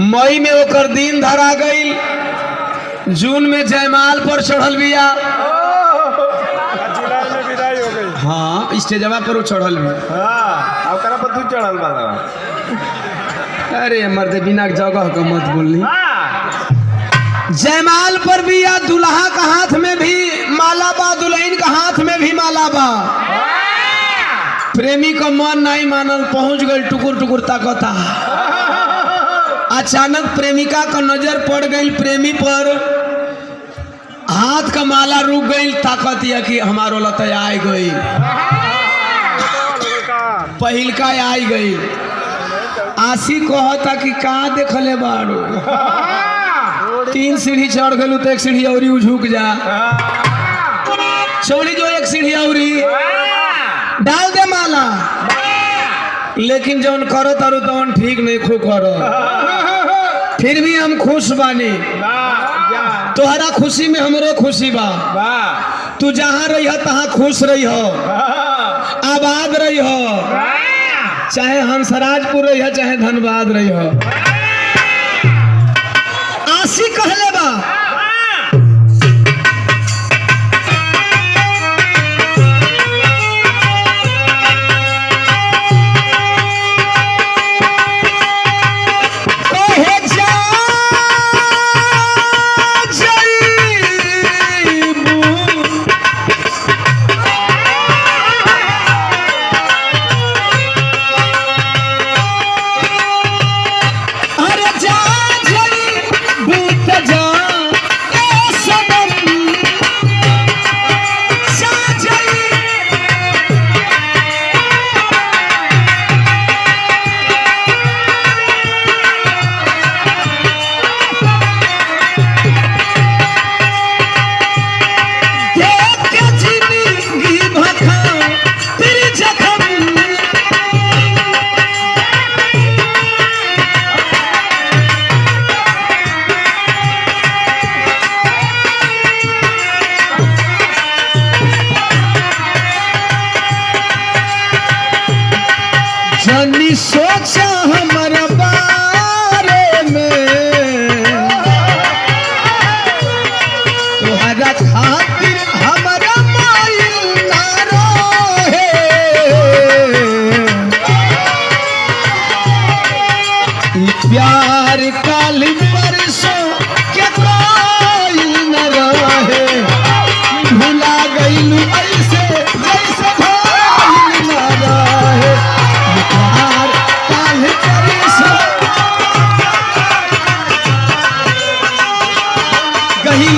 मई में ओकर दिन धरा गई, जून में जयमाल पर चढ़ल बिया, जुलाई में विदाई हो गई। हाँ स्टेजवा पर चढ़ल भी। हाँ ओकरा पर तू चढ़ल बा। अरे मर्द बिना जगह का मत बोलनी। जयमाल पर भी या दुल्हा का हाथ में भी माला बा, दुल्हन का हाथ में भी माला बा। प्रेमी का मन नहीं मानल, पहुंच गई टुकुर टुकुर ताकता। अचानक प्रेमिका का नजर पड़ गई प्रेमी पर, हाथ का माला रुक गई, ताकत या कि हमारो लत आई गई, पहिलका आई गई। आशी कहता कि का देखले बाड़ो, 3 सीढ़ी चढ़ गलू तो 1 सीढ़ी औरी झुक जा, चौड़ी जो 1 सीढ़ी औरी डाल दे माला। लेकिन जौन करो तारू तौन ठीक नहीं खो करो, फिर भी हम खुश बानी। तोहरा खुशी में हमरो खुशी बा। तू जहाँ रही हो तहाँ खुश रही हो, आबाद रही हो, चाहे हंसराजपुर रही हो चाहे धनबाद रही हो। आशी कहले बा जनी सोचा हमारा बारे में, तुम्हारा खातिर हमारा माइल ना रहे। प्यार काल परसों के कोई न रहे, भुला गईलू ऐसे जैसे भाई न रहे। कहीं